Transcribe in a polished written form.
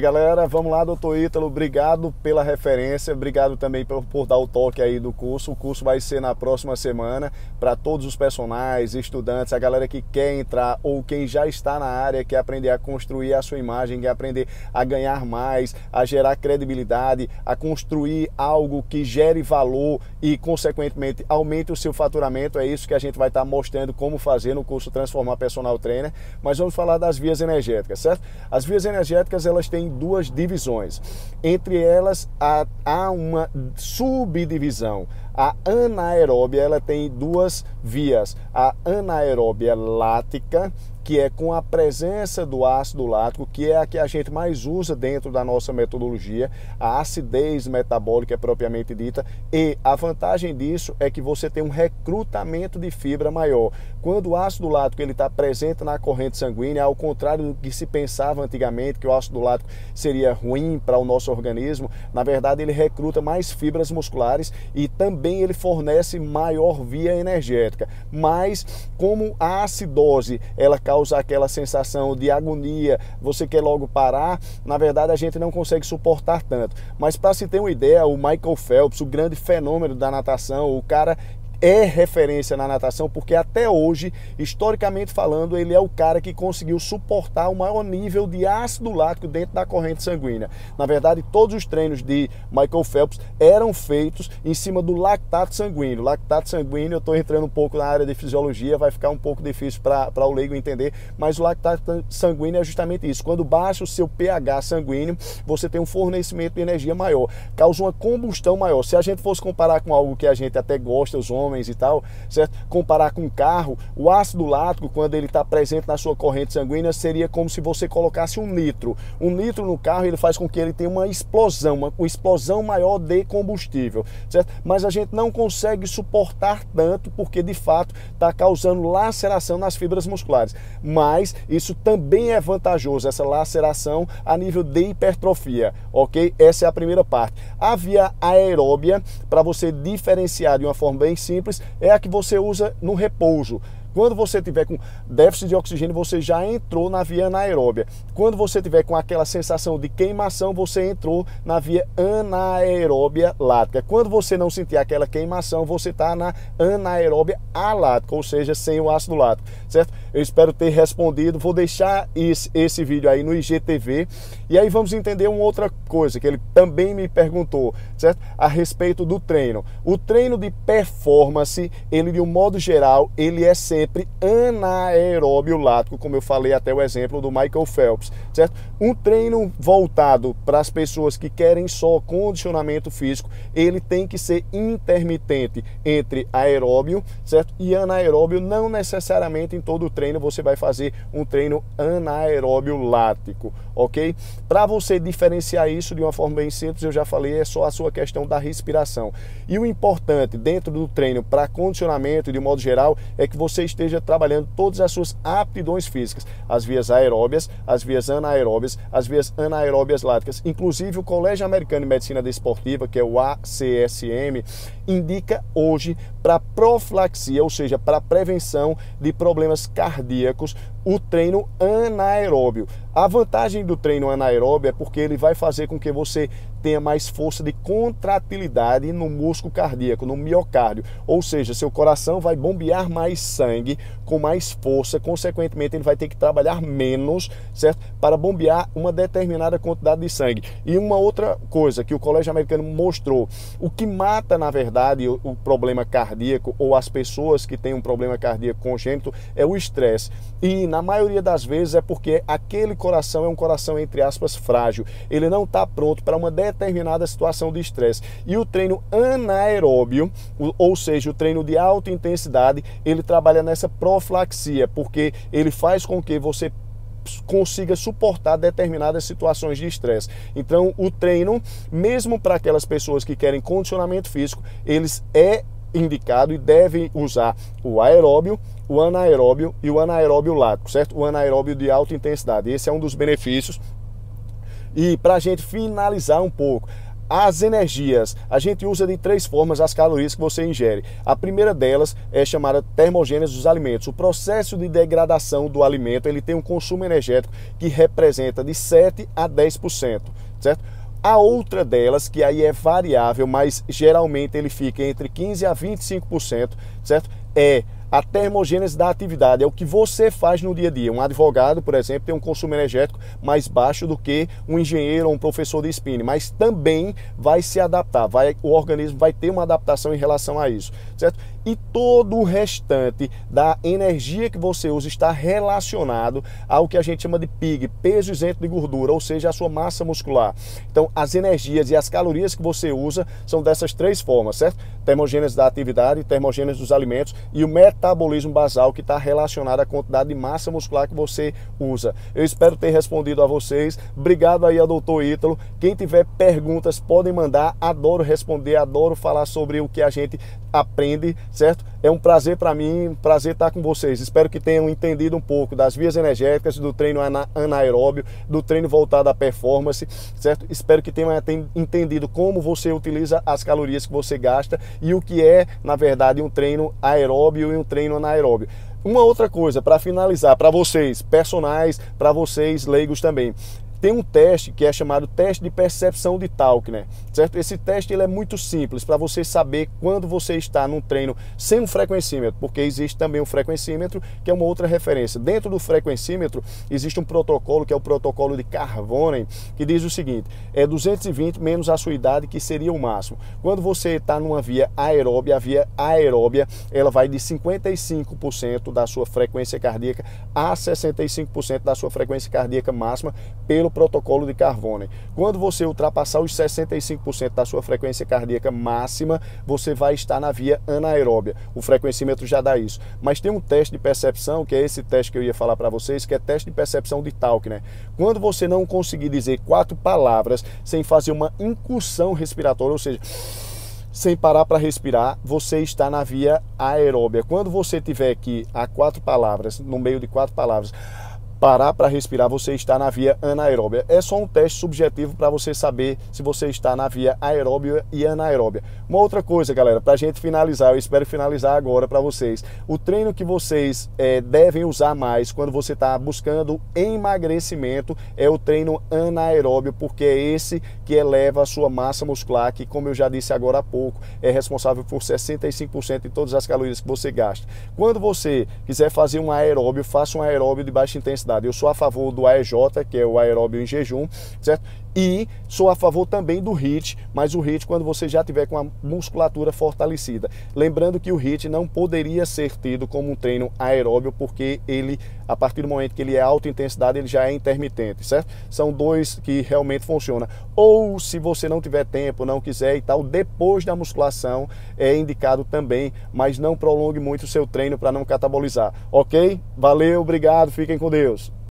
Galera, vamos lá, doutor Ítalo, obrigado pela referência, obrigado também por dar o toque aí do curso. O curso vai ser na próxima semana para todos os personagens, estudantes, a galera que quer entrar ou quem já está na área, quer aprender a construir a sua imagem, quer aprender a ganhar mais, a gerar credibilidade, a construir algo que gere valor e, consequentemente, aumente o seu faturamento. É isso que a gente vai estar mostrando como fazer no curso Transformar Personal Trainer. Mas vamos falar das vias energéticas, certo? As vias energéticas, elas têm duas divisões. Entre elas há uma subdivisão. A anaeróbia, ela tem duas vias. A anaeróbia lática, que é com a presença do ácido lático, que é a que a gente mais usa dentro da nossa metodologia, a acidez metabólica propriamente dita, e a vantagem disso é que você tem um recrutamento de fibra maior. Quando o ácido lático está presente na corrente sanguínea, ao contrário do que se pensava antigamente, que o ácido lático seria ruim para o nosso organismo, na verdade ele recruta mais fibras musculares e também ele fornece maior via energética. Mas como a acidose, ela causa aquela sensação de agonia, você quer logo parar, na verdade a gente não consegue suportar tanto. Mas para se ter uma ideia, o Michael Phelps, o grande fenômeno da natação, o cara é referência na natação, porque até hoje, historicamente falando, ele é o cara que conseguiu suportar o maior nível de ácido lático dentro da corrente sanguínea. Na verdade, todos os treinos de Michael Phelps eram feitos em cima do lactato sanguíneo. Lactato sanguíneo, eu estou entrando um pouco na área de fisiologia, vai ficar um pouco difícil para o leigo entender, mas o lactato sanguíneo é justamente isso. Quando baixa o seu pH sanguíneo, você tem um fornecimento de energia maior, causa uma combustão maior. Se a gente fosse comparar com algo que a gente até gosta, os homens e tal, certo? Comparar com um carro, o ácido lático, quando ele está presente na sua corrente sanguínea, seria como se você colocasse um nitro. Um nitro no carro, ele faz com que ele tenha uma explosão maior de combustível, certo? Mas a gente não consegue suportar tanto, porque de fato está causando laceração nas fibras musculares. Mas isso também é vantajoso, essa laceração a nível de hipertrofia, ok? Essa é a primeira parte. A via aeróbia, para você diferenciar de uma forma bem simples, é a que você usa no repouso. Quando você tiver com déficit de oxigênio, você já entrou na via anaeróbia. Quando você tiver com aquela sensação de queimação, você entrou na via anaeróbia lática. Quando você não sentir aquela queimação, você está na anaeróbia alática, ou seja, sem o ácido lático, certo? Eu espero ter respondido. Vou deixar esse vídeo aí no IGTV. E aí vamos entender uma outra coisa que ele também me perguntou, certo? A respeito do treino. O treino de performance, ele de um modo geral, ele é sempre anaeróbio lático, como eu falei até o exemplo do Michael Phelps, certo? Um treino voltado para as pessoas que querem só condicionamento físico, ele tem que ser intermitente entre aeróbio, certo? E anaeróbio. Não necessariamente em todo treino você vai fazer um treino anaeróbio lático, ok? Para você diferenciar isso de uma forma bem simples, eu já falei, é só a sua questão da respiração. E o importante dentro do treino para condicionamento de modo geral é que você esteja trabalhando todas as suas aptidões físicas, as vias aeróbias, as vias anaeróbias, as vias anaeróbias láticas. Inclusive o Colégio Americano de Medicina Desportiva, que é o ACSM, indica hoje para profilaxia, ou seja, para prevenção de problemas cardíacos, o treino anaeróbio. A vantagem do treino anaeróbio é porque ele vai fazer com que você tenha mais força de contratilidade no músculo cardíaco, no miocárdio. Ou seja, seu coração vai bombear mais sangue com mais força, consequentemente ele vai ter que trabalhar menos, certo? Para bombear uma determinada quantidade de sangue. E uma outra coisa que o Colégio Americano mostrou, o que mata na verdade o problema cardíaco ou as pessoas que têm um problema cardíaco congênito é o estresse. E na maioria das vezes é porque aquele coração é um coração, entre aspas, frágil. Ele não está pronto para uma determinada situação de estresse. E o treino anaeróbio, ou seja, o treino de alta intensidade, ele trabalha nessa profilaxia, porque ele faz com que você consiga suportar determinadas situações de estresse. Então, o treino, mesmo para aquelas pessoas que querem condicionamento físico, eles indicado e devem usar o aeróbio, o anaeróbio e o anaeróbio lático, certo? O anaeróbio de alta intensidade. Esse é um dos benefícios. E para a gente finalizar um pouco, As energias, a gente usa de 3 formas as calorias que você ingere. A primeira delas é chamada termogênese dos alimentos. O processo de degradação do alimento, ele tem um consumo energético que representa de 7 a 10%, certo? A outra delas, que aí é variável, mas geralmente ele fica entre 15 a 25%, certo? É a termogênese da atividade, é o que você faz no dia a dia. Um advogado, por exemplo, tem um consumo energético mais baixo do que um engenheiro ou um professor de spinning, mas também vai se adaptar, o organismo vai ter uma adaptação em relação a isso, certo? E todo o restante da energia que você usa está relacionado ao que a gente chama de PIG, peso isento de gordura, ou seja, a sua massa muscular. Então, as energias e as calorias que você usa são dessas 3 formas, certo? Termogênese da atividade, termogênese dos alimentos e o metabolismo basal, que está relacionado à quantidade de massa muscular que você usa. Eu espero ter respondido a vocês. Obrigado aí ao Dr. Ítalo. Quem tiver perguntas, podem mandar. Adoro responder, adoro falar sobre o que a gente aprende, certo? É um prazer para mim, um prazer estar com vocês. Espero que tenham entendido um pouco das vias energéticas, do treino anaeróbio, do treino voltado à performance, certo? Espero que tenham entendido como você utiliza as calorias que você gasta e o que é, na verdade, um treino aeróbio e um treino anaeróbio. Uma outra coisa, para finalizar, para vocês personagens, para vocês leigos também. Tem um teste que é chamado teste de percepção de Tauckner, certo? Esse teste ele é muito simples para você saber quando você está num treino sem um frequencímetro, porque existe também um frequencímetro, que é uma outra referência. Dentro do frequencímetro existe um protocolo, que é o protocolo de Carvonen, que diz o seguinte: é 220 menos a sua idade, que seria o máximo. Quando você está numa via aeróbia, a via aeróbia ela vai de 55% da sua frequência cardíaca a 65% da sua frequência cardíaca máxima pelo protocolo de Carvonen. Quando você ultrapassar os 65% da sua frequência cardíaca máxima, você vai estar na via anaeróbia. O frequencímetro já dá isso. Mas tem um teste de percepção, que é esse teste que eu ia falar para vocês, que é teste de percepção de Tauckner. Quando você não conseguir dizer 4 palavras sem fazer uma incursão respiratória, ou seja, sem parar para respirar, você está na via aeróbia. Quando você tiver aqui a 4 palavras, no meio de 4 palavras, parar para respirar, você está na via anaeróbia. É só um teste subjetivo para você saber se você está na via aeróbia e anaeróbia. Uma outra coisa, galera, para a gente finalizar, eu espero finalizar agora para vocês. O treino que vocês devem usar mais quando você está buscando emagrecimento é o treino anaeróbio, porque é esse que eleva a sua massa muscular, que, como eu já disse agora há pouco, é responsável por 65% de todas as calorias que você gasta. Quando você quiser fazer um aeróbio, faça um aeróbio de baixa intensidade. Eu sou a favor do AEJ, que é o aeróbio em jejum, certo? E sou a favor também do HIIT, mas o HIIT quando você já tiver com a musculatura fortalecida. Lembrando que o HIIT não poderia ser tido como um treino aeróbio, porque ele, a partir do momento que ele é alta intensidade, ele já é intermitente, certo? São 2 que realmente funcionam. Ou se você não tiver tempo, não quiser e tal, depois da musculação é indicado também, mas não prolongue muito o seu treino para não catabolizar, ok? Valeu, obrigado, fiquem com Deus.